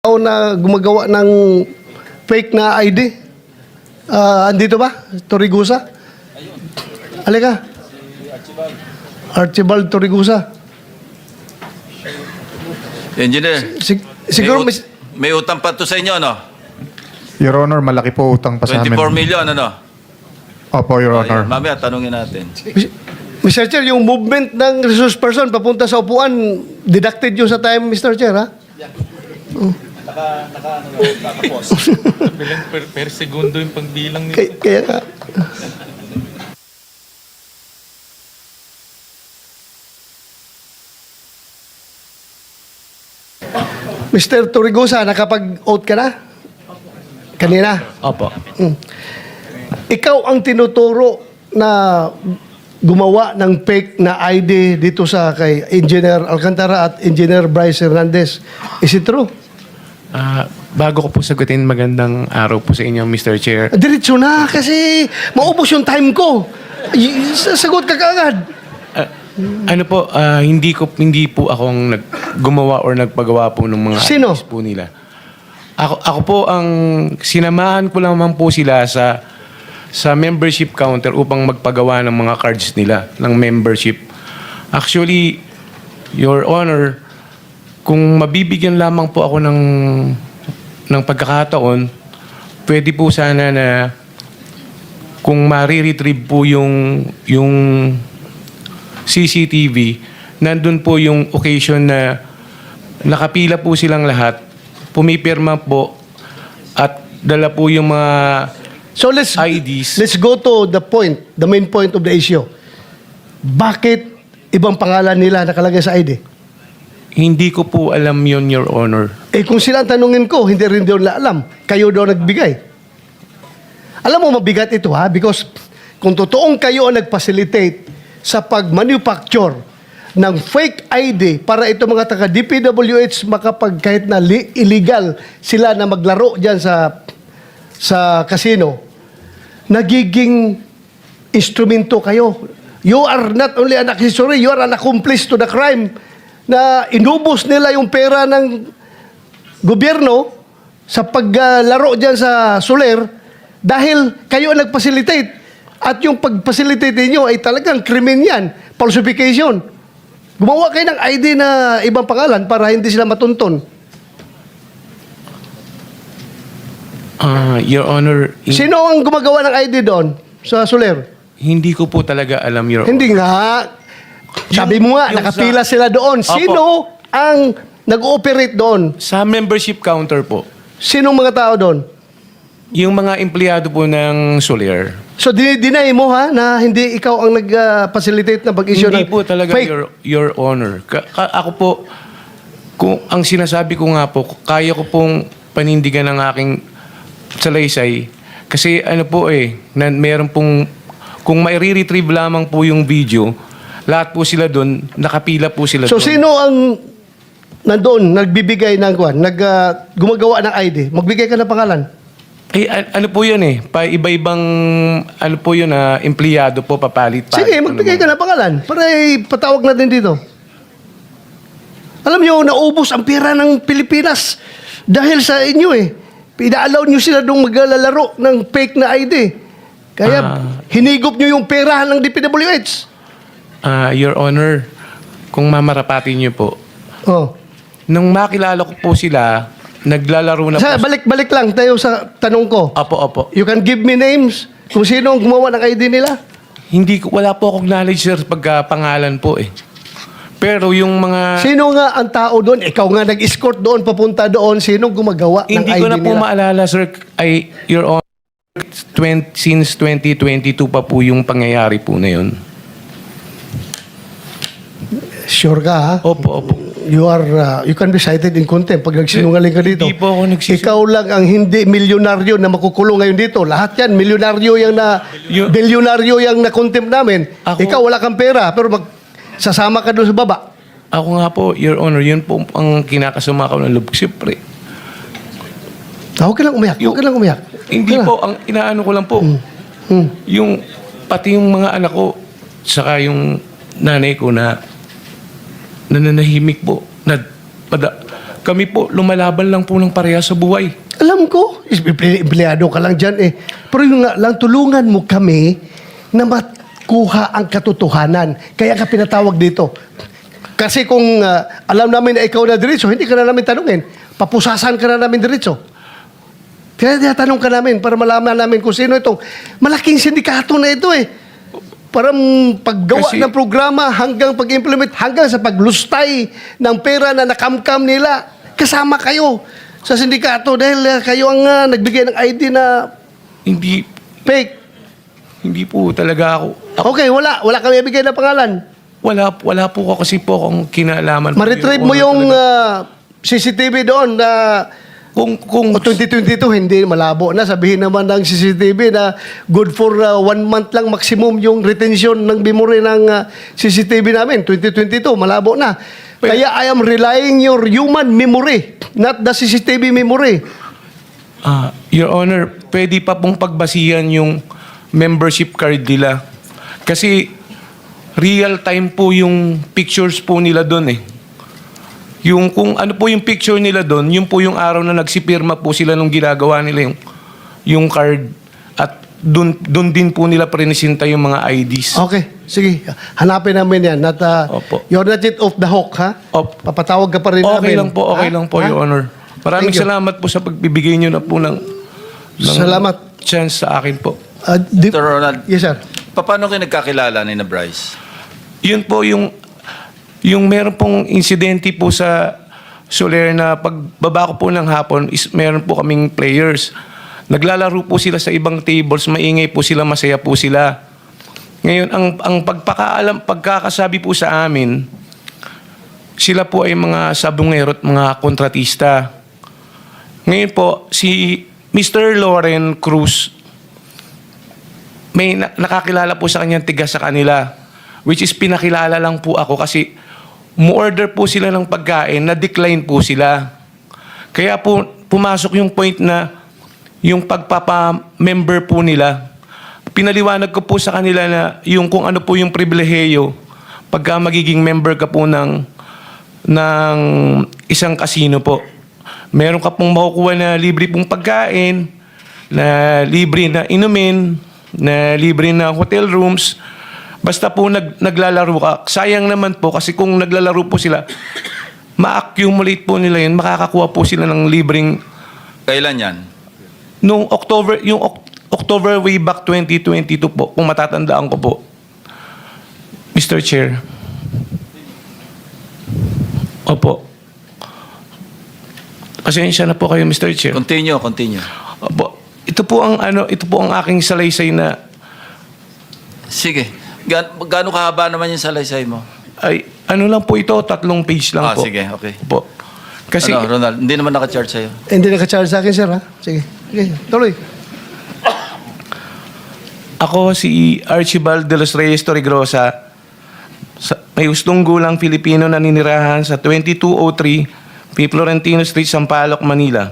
tao na gumagawa ng fake na ID. Andito ba? Torigusa? Halika. Archibald Torigusa. Engineer, Siguro may utang pa to sa inyo, no? Your Honor, malaki po utang pa sa 24 amin. million, ano? Opo, Your Honor. Mamaya, tanungin natin. Mr. Chair, yung movement ng resource person papunta sa upuan, deducted yun sa time, Mr. Chair, ha? Bilang per segundo yung pagbilang nito. Kaya nga. Mr. Torigusa, nakapag-oath ka na? Kanina? Opo. Ikaw ang tinuturo na gumawa ng fake na ID dito sa kay Engineer Alcantara at Engineer Bryce Hernandez. Is it true? Bago ko po sagutin, magandang araw po sa inyo, Mr. Chair. Diretso na kasi maubos yung time ko. Sagot ka kaagad. Hindi po akong gumawa or nagpagawa po ng mga Sino? IDs po nila. Ako po ang sinamahan ko lamang po sila sa membership counter upang magpagawa ng mga cards nila ng membership. Actually, Your Honor, kung mabibigyan lamang po ako ng pagkakataon, pwede po sana na kung mariretrieve po yung CCTV, nandun po yung occasion na nakapila po silang lahat, pumipirma po at dala po yung mga So let's IDs. go to the main point of the issue. Bakit ibang pangalan nila nakalagay sa ID? Hindi ko po alam yon, Your Honor. Kung sila ang tanungin ko, hindi rin daw nila alam. Kayo daw nagbigay. Alam mo, mabigat ito ha? Because kung totoong kayo ang nag-facilitate sa pag-manufacture ng fake ID para ito mga taga-DPWH kahit na illegal sila na maglaro dyan sa casino, nagiging instrumento kayo. You are not only an accessory, you are an accomplice to the crime na inubos nila yung pera ng gobyerno sa paglaro dyan sa Soler dahil kayo ang nag-facilitate. At yung pag-facilitate ninyo ay talagang krimen yan. Falsification. Gumawa kayo ng ID na ibang pangalan para hindi sila matunton. Your Honor, Sino ang gumagawa ng ID doon sa Soler? hindi ko po talaga alam, Your Honor. Hindi nga. Sabi mo nga, yung nakapila sa- sila doon. Opo. Sino ang nag-ooperate doon? Sa membership counter po, Sinong mga tao doon? yung mga empleyado po ng Soler, So, dinay mo ha, na hindi ikaw ang nag-facilitate na pag-issue hindi ng po talaga, fake. Your Honor. Ako po, kung ang sinasabi ko nga po, kaya ko pong panindigan ng aking salaysay. Kasi ano po meron pong, kung mai-retrieve lamang po yung video, lahat po sila doon, nakapila po sila So, doon. sino ang nandoon, nagbibigay ng gumagawa ng ID? Magbigay ka ng pangalan. Ano po yun iba-ibang, ano po yun empleyado po, papalit. Sige, magbigay ka ng pangalan para patawag natin dito. Alam nyo, naubos ang pera ng Pilipinas dahil sa inyo Pina-allow nyo sila doon maglalaro ng fake na ID. Kaya hinigop nyo yung pera ng DPWH. Your Honor, kung mamarapatin niyo po, Oh. nung makilala ko po sila, naglalaro na po. Balik lang tayo sa tanong ko. Opo. You can give me names kung sino ang gumawa ng ID nila? Wala po akong knowledge, sir, pagkapangalan po Pero yung mga... Sino nga ang tao doon? Ikaw nga nag-escort doon, papunta doon. Sino gumagawa ng ID Hindi ko na po nila? maalala, sir. Your Honor, since 2022 pa po yung pangyayari po na yun. Sure ka, ha? Opo. You can be cited in contempt pag nagsinungaling ka dito. Hindi po ako nagsisinungaling. Ikaw lang ang hindi milyonaryo na makukulong ngayon dito. Lahat yan, milyonaryo bilyonaryo yung na-contempt namin. Ikaw wala kang pera, pero sasama ka doon sa baba. Ako nga po, Your Honor, yun po ang kinakasama ko ng loob. Siyempre, Huwag ka lang umiyak. Huwag ka lang umiyak. hindi po, ang inaano ko lang po, yung pati yung mga anak ko, saka yung nanay ko na nananahimik po, Kami po, lumalaban lang po ng pareha sa buhay. Alam ko, empleyado ka lang dyan eh. Pero yung nga lang, tulungan mo kami na makuha ang katotohanan. Kaya ka pinatawag dito. Kasi kung alam namin na ikaw na diretso, hindi ka na namin tanungin. Papusasan ka na namin diretso. Kaya tinatanong ka namin para malaman namin kung sino itong malaking sindikato na ito eh. Parang paggawa Kasi- ng programa hanggang pag-implement, hanggang sa paglustay ng pera na nakamkam nila. Kasama kayo sa sindikato dahil kayo ang nagbigay ng ID na Hindi, fake. hindi po talaga ako. Okay, wala kami ibigay na pangalan. Wala po ako kasi po akong kinalaman. Ma-retrieve mo yung CCTV doon na kung o 2022, hindi malabo na. Sabihin naman ng CCTV na good for 1 month lang maximum yung retention ng memory ng CCTV namin. 2022, malabo na. Kaya I am relying your human memory, not the CCTV memory. Your Honor, pwede pa pong pagbasihan yung membership card nila. Kasi real time po yung pictures po nila doon eh. Yung kung ano po yung picture nila doon, yun po yung araw na nagsipirma po sila nung ginagawa nila yung card. At doon din po nila prinisinta yung mga IDs. Okay, sige. Hanapin namin yan. Not, Opo. you're not yet off the hook, ha? Papatawag ka pa rin namin. Okay lang po, okay Ha? lang po, Ha? Your Honor. Maraming Thank you. salamat po sa pagbibigay nyo na po ng Salamat. chance sa akin po. Mr. Ronald, Yes, sir. paano kayo nagkakilala ni na Bryce? Yun po yung meron pong insidente po sa Soler na pagbaba ko po ng hapon is meron po kaming players. Naglalaro po sila sa ibang tables, maingay po sila, masaya po sila. Ngayon, ang pagkakasabi po sa amin, sila po ay mga sabungero at mga kontratista. Ngayon po, si Mr. Loren Cruz, may nakakilala po sa kanyang tiga sa kanila, which is pinakilala lang po ako kasi mu-order po sila ng pagkain, na-decline po sila. Kaya po pumasok yung point na yung pagpapa-member po nila, pinaliwanag ko po sa kanila na yung kung ano po yung pribilehiyo pagka magiging member ka po ng isang casino po. Meron ka pong makukuha na libre pong pagkain, na libre na inumin, na libre na hotel rooms. Basta po naglalaro ka. Sayang naman po kasi kung naglalaro po sila, ma-accumulate po nila yun, makakakuha po sila ng libreng Kailan yan? nung October way back 2022 po, kung matatandaan ko po. Mr. Chair. Opo. Pasensya na po kayo, Mr. Chair. Continue. Opo. Ito po ang aking salaysay na Sige. Gaano kahaba naman yung salaysay mo? ay ano lang po ito, 3 page lang po. Sige, okay. Po. Kasi Ano, Ronald, hindi naman naka-charge sa'yo. Hindi naka-charge sa akin, sir, ha? Sige. Okay, tuloy. ako si Archibald de los Reyes Torregrosa, may hustong gulang Filipino na ninirahan sa 2203 P. Florentino Street, Sampaloc, Manila.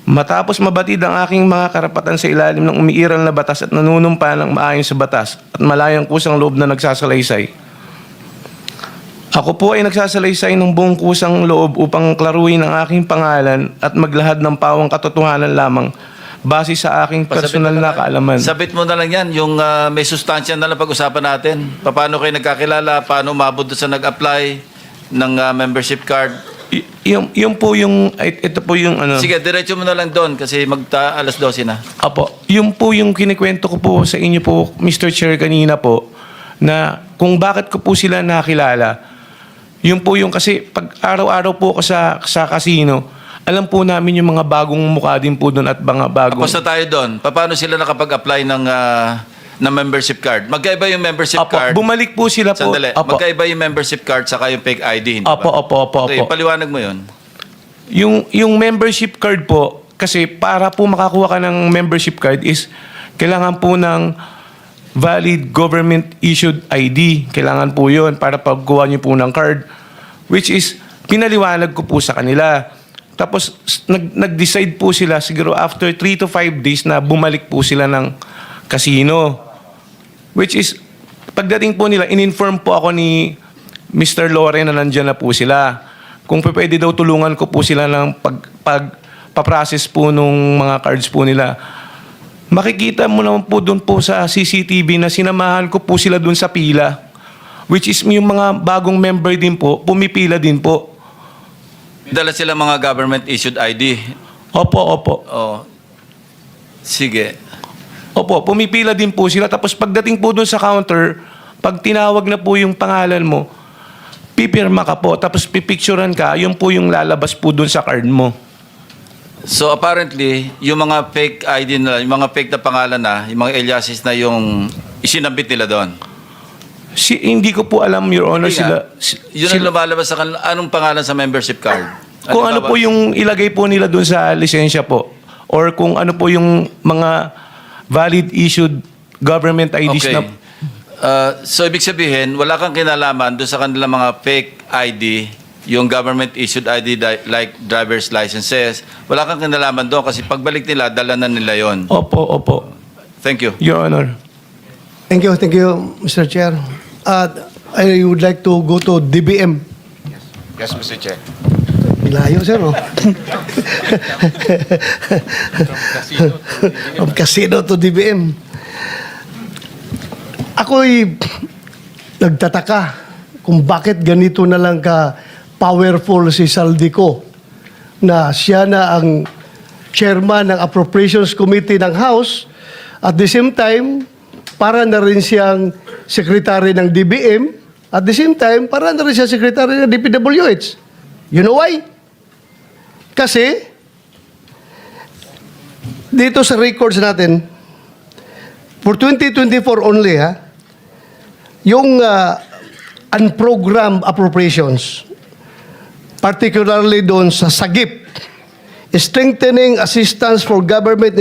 Matapos mabatid ang aking mga karapatan sa ilalim ng umiiral na batas at nanunumpa ng maayon sa batas at malayang kusang loob na nagsasalaysay. Ako po ay nagsasalaysay ng buong kusang loob upang klaruhin ang aking pangalan at maglahad ng pawang katotohanan lamang base sa aking personal na kaalaman. Sabit mo na lang yan, yung may sustansya na lang pag-usapan natin. Paano kayo nagkakilala, paano umabot sa nag-apply ng membership card. Yung po yung, ito po yung ano. Sige, diretso mo na lang doon kasi alas 12 na. Apo, yung po yung kinikwento ko po sa inyo po, Mr. Chair, kanina po, na kung bakit ko po sila nakilala, yun po yung kasi pag araw-araw po ako sa casino, alam po namin yung mga bagong mukha din po doon at mga bagong... Tapos na tayo doon. Paano sila nakapag-apply ng membership card? Magkaiba yung membership Apo, card. bumalik po sila po. Sandali. Apo. Magkaiba yung membership card saka yung fake ID, hindi ba? Opo. Okay, paliwanag mo yun. Yung membership card po, kasi para po makakuha ka ng membership card is kailangan po ng valid government issued ID. Kailangan po yun para pagkuha niyo po ng card. Which is, pinaliwanag ko po sa kanila. Tapos, nag-decide po sila siguro after 3 to 5 days na bumalik po sila ng casino. Which is, pagdating po nila, in-inform po ako ni Mr. Loren na nandyan na po sila. kung pwede daw tulungan ko po sila ng pagpaprocess po nung mga cards po nila. Makikita mo naman po doon po sa CCTV na sinamahan ko po sila doon sa pila. Which is yung mga bagong member din po, pumipila din po. Dala sila mga government-issued ID. Opo. Oh. Sige. Opo, pumipila din po sila. Tapos pagdating po doon sa counter, pag tinawag na po yung pangalan mo, pipirma ka po, tapos pipicturean ka, yun po yung lalabas po doon sa card mo. So apparently, yung mga fake ID na, yung mga fake na pangalan na, yung mga aliases na yung isinabit nila doon. Hindi ko po alam, Your Honor, Hindi nga. Yun ang lumalabas sa kanila. Anong pangalan sa membership card? Kung ano po yung ilagay po nila doon sa lisensya po, or kung ano po yung mga valid issued government IDs Okay. na... So ibig sabihin, wala kang kinalaman doon sa kanilang mga fake ID, yung government-issued ID like driver's licenses. Wala kang kinalaman doon kasi pagbalik nila, dala na nila yon. Opo. Thank you. Your Honor. Thank you, Mr. Chair. I would like to go to DBM. Yes, Mr. Chair. Pilayo, sir, no? From casino to DBM. Ako'y nagtataka kung bakit ganito na lang ka powerful si Saldico na siya na ang chairman ng Appropriations Committee ng House at the same time para na rin siyang secretary ng DBM at the same time para na rin siyang secretary ng DPWH. You know why? Kasi dito sa records natin for 2024 only yung unprogrammed appropriations, particularly doon sa SAGIP, Strengthening Assistance for Government